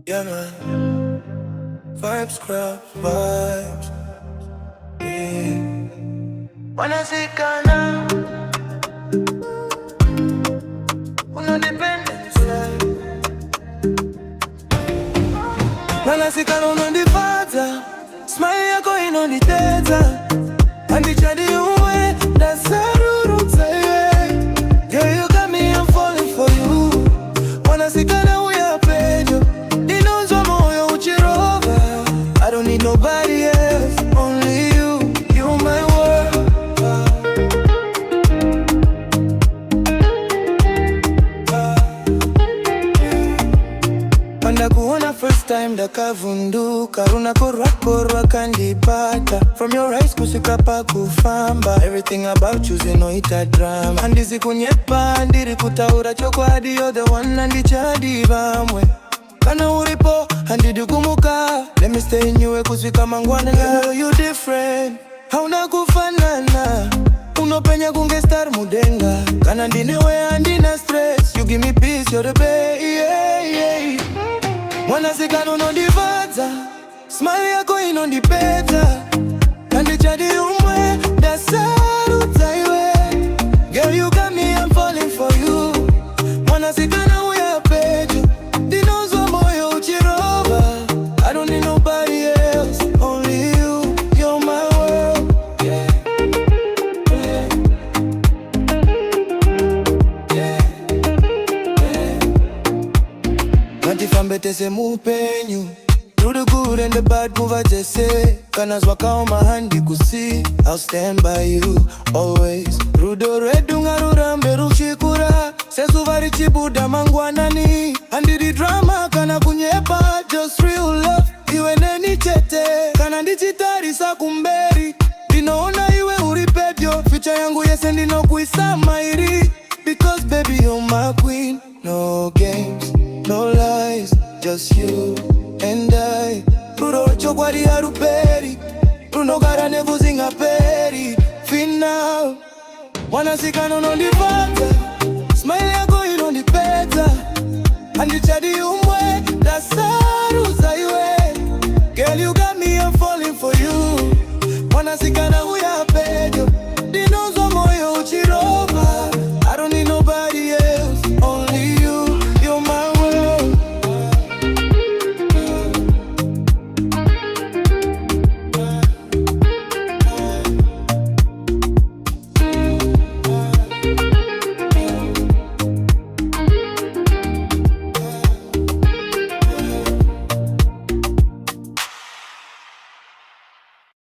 Yeah, man. Vibes, crowd, vibes. Yeah. Wanasikana, unanipendeza. Wanasikana unanifata, smile yako inaniteza. Andichadi uwe, dasaruru tsaye. Girl, you got me, I'm falling for you. Wanasikana uya pejo, dinozwa moyo uchirova. I don't need nobody else, only you. You're my world. Panda kuona first time dakavunduka, runakorwa kandipata. From your eyes kusika pa kufamba, everything about you zinoita drama. Andizi kunyepa, ndiri kutaura chokwadi, you're the one andichadi bamwe. Kana uripo, handidi kumuka, let me stay in you kusika mangwana. Girl, you different, hauna kufanana. Unopenya kunge star mudenga, kana ndinewe andina stress. You give me peace, you're the best, yeah, yeah. Wanasikana unondivata, smile yako inondipeta. Kandichadi umwe, dasaru taiwe. Girl, you got me, I'm falling for you. Wanasikana uya pejo, dinozwa moyo uchirova. I don't need nobody else, only you. You're my world, yeah. Yeah. Yeah. Yeah. Natifambetese mupenyu, through the good and the bad, move I just say. Kanazwaka on my hand, you could see I'll stand by you, always. Rudo redunga rurambe rushikura, sesuvari chibuda mangwanani. Andiri drama kana kunyepa, just real love. Iwe neni chete, kana ndichitari sakumberi. Dinoona iwe uripepyo, future yangu yese ndino kuisama iri. Because baby you're my queen, no games, no lies, just you and I. Ruro chokwadi haruperi, runo gara nevu zinga peri. Final, wanasikana unondipata, smile yako inondipeta.